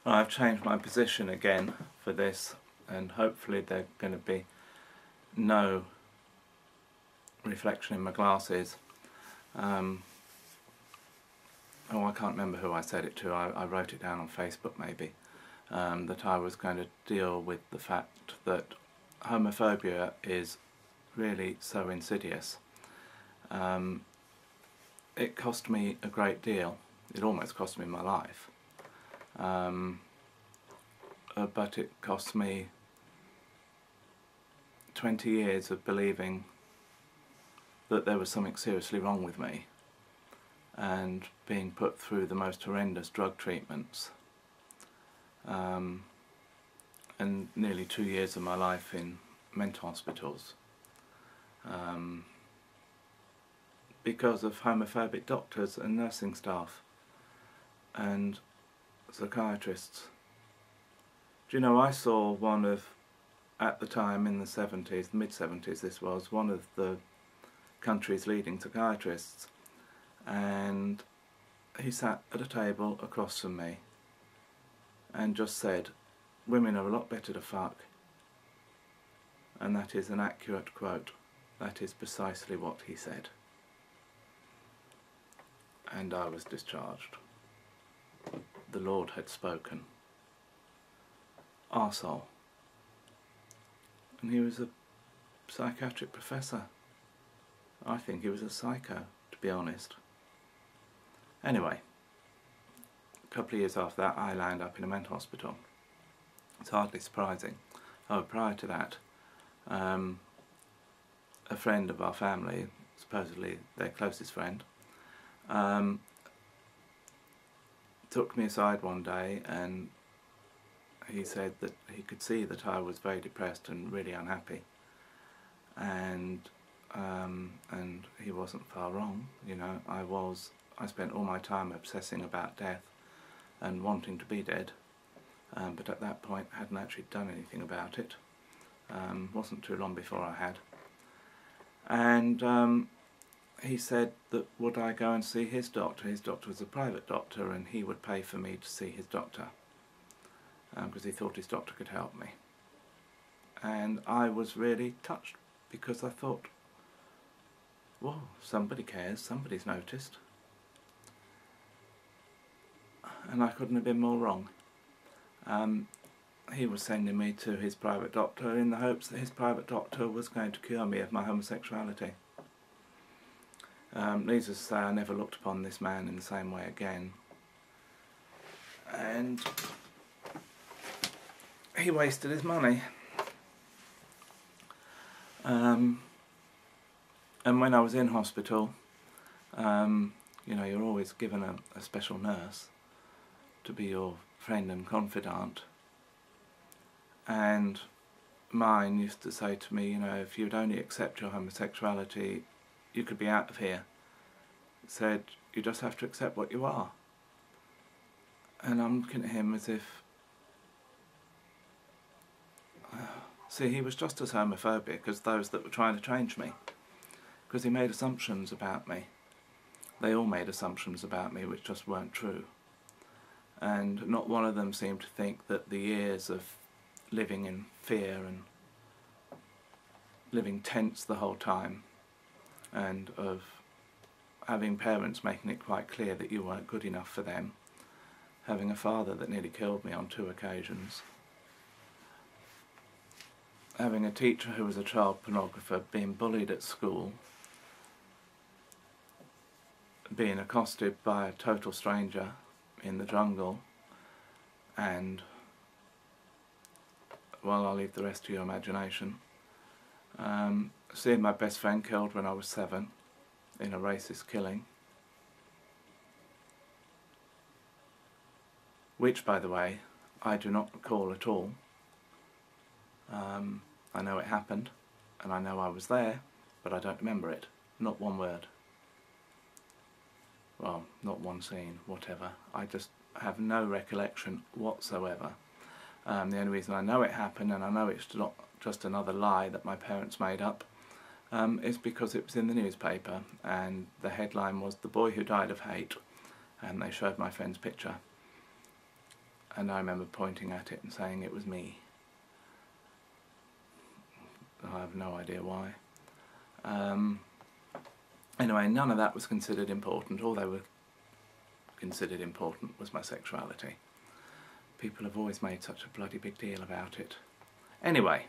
I've changed my position again for this, and hopefully there's going to be no reflection in my glasses. Oh, I can't remember who I said it to. I wrote it down on Facebook maybe, that I was going to deal with the fact that homophobia is really so insidious. It cost me a great deal. It almost cost me my life. But it cost me 20 years of believing that there was something seriously wrong with me, and being put through the most horrendous drug treatments, and nearly 2 years of my life in mental hospitals, because of homophobic doctors and nursing staff and psychiatrists. Do you know, I saw one of, at the time in the 70s, the mid-70s this was, one of the country's leading psychiatrists, and he sat at a table across from me and just said, "Women are a lot better to fuck." And that is an accurate quote. That is precisely what he said. And I was discharged. The Lord had spoken. Arsehole. And he was a psychiatric professor. I think he was a psycho, to be honest. Anyway, a couple of years after that I lined up in a mental hospital. It's hardly surprising. Oh, prior to that, a friend of our family, supposedly their closest friend, took me aside one day, and he said that he could see that I was very depressed and really unhappy, and he wasn't far wrong. You know, I spent all my time obsessing about death and wanting to be dead, but at that point hadn't actually done anything about it. Wasn't too long before I had. And he said that would I go and see his doctor. His doctor was a private doctor, and he would pay for me to see his doctor, because he thought his doctor could help me. And I was really touched, because I thought, whoa, somebody cares, somebody's noticed. And I couldn't have been more wrong. He was sending me to his private doctor in the hopes that his private doctor was going to cure me of my homosexuality. Needless to say, I never looked upon this man in the same way again. And he wasted his money. And when I was in hospital, you know, you're always given a special nurse to be your friend and confidant. And mine used to say to me, you know, if you'd only accept your homosexuality, you could be out of here. It said, you just have to accept what you are. And I'm looking at him as if, see, he was just as homophobic as those that were trying to change me, because he made assumptions about me. They all made assumptions about me which just weren't true. And not one of them seemed to think that the years of living in fear and living tense the whole time, and of having parents making it quite clear that you weren't good enough for them, having a father that nearly killed me on 2 occasions, having a teacher who was a child pornographer, being bullied at school, being accosted by a total stranger in the jungle, and, well, I'll leave the rest to your imagination. Seeing my best friend killed when I was 7 in a racist killing, which, by the way, I do not recall at all. I know it happened, and I know I was there, but I don't remember it. Not one word. Well, not one scene, whatever. I just have no recollection whatsoever. The only reason I know it happened, and I know it's not just another lie that my parents made up, is because it was in the newspaper, and the headline was "The Boy Who Died of Hate," and they showed my friend's picture. and I remember pointing at it and saying it was me. I have no idea why. Anyway, none of that was considered important. All they were considered important was my sexuality. People have always made such a bloody big deal about it. Anyway,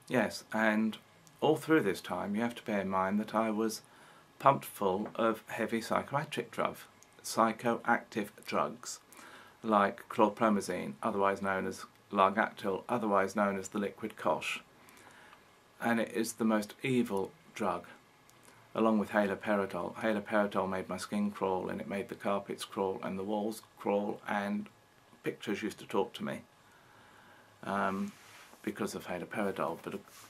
yes, and all through this time you have to bear in mind that I was pumped full of heavy psychoactive drugs, like chlorpromazine, otherwise known as Largactil, otherwise known as the liquid cosh. And it is the most evil drug, along with haloperidol. Haloperidol made my skin crawl, and it made the carpets crawl and the walls crawl, and pictures used to talk to me because of haloperidol.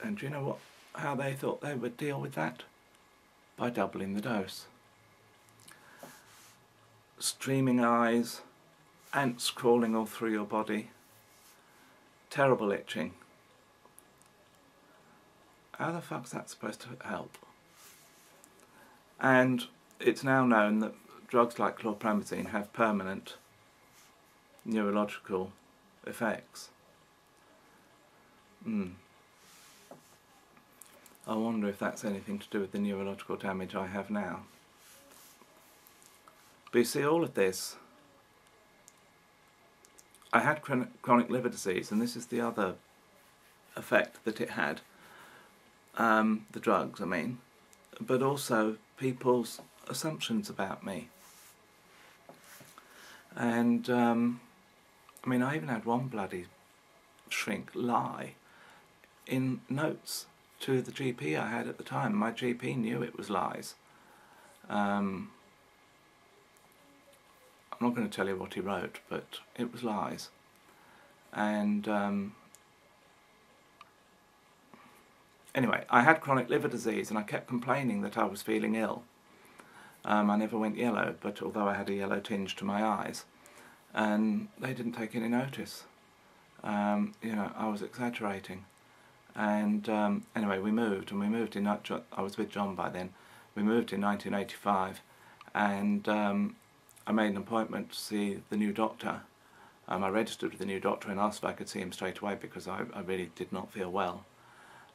And do you know how they thought they would deal with that? By doubling the dose. Streaming eyes, ants crawling all through your body, terrible itching. How the fuck's that supposed to help? And it's now known that drugs like chlorpromazine have permanent neurological effects. I wonder if that's anything to do with the neurological damage I have now. But you see, all of this, I had chronic liver disease, and this is the other effect that it had, the drugs, I mean, but also people's assumptions about me. And, I mean, I even had one bloody shrink lie in notes to the GP I had at the time. My GP knew it was lies. I'm not going to tell you what he wrote, but it was lies. And anyway, I had chronic liver disease, and I kept complaining that I was feeling ill. I never went yellow, but although I had a yellow tinge to my eyes, and they didn't take any notice. You know, I was exaggerating. And anyway, we moved in, I was with John by then. We moved in 1985, and I made an appointment to see the new doctor. I registered with the new doctor and asked if I could see him straight away, because I really did not feel well.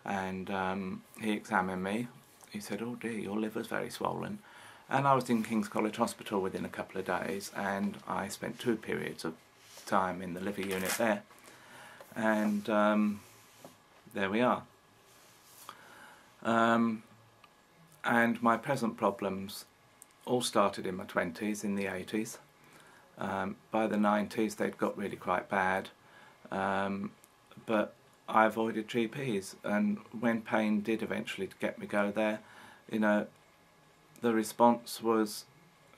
And he examined me. He said, "Oh dear, your liver's very swollen." And I was in King's College Hospital within a couple of days, and I spent 2 periods of time in the liver unit there. And there we are. And my present problems all started in my 20s, in the 80s. By the 90s they'd got really quite bad, but I avoided GPs, and when pain did eventually get me go there, you know, the response was,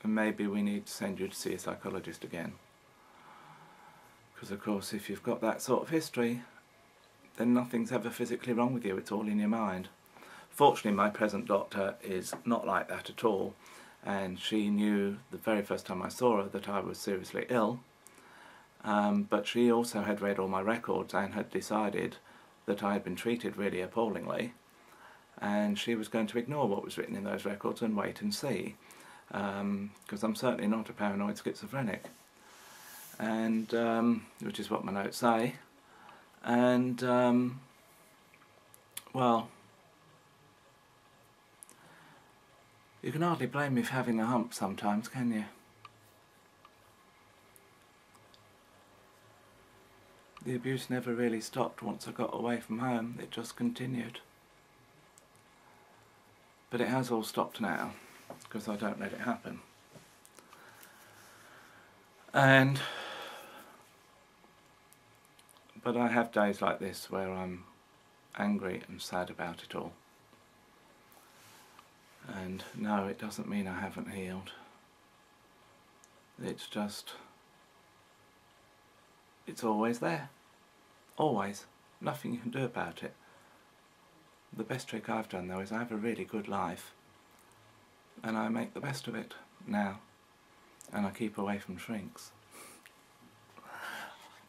maybe we need to send you to see a psychologist again. Because of course, if you've got that sort of history, then nothing's ever physically wrong with you, it's all in your mind. Fortunately, my present doctor is not like that at all, and she knew the very first time I saw her that I was seriously ill, but she also had read all my records and had decided that I had been treated really appallingly, and she was going to ignore what was written in those records and wait and see, because I'm certainly not a paranoid schizophrenic, and which is what my notes say. And well, you can hardly blame me for having a hump sometimes, can you? The abuse never really stopped once I got away from home, it just continued. But it has all stopped now, because I don't let it happen. But I have days like this where I'm angry and sad about it all. And no, it doesn't mean I haven't healed. It's just, it's always there. Always. Nothing you can do about it. The best trick I've done though is I have a really good life, and I make the best of it now, and I keep away from shrinks.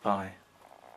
Bye.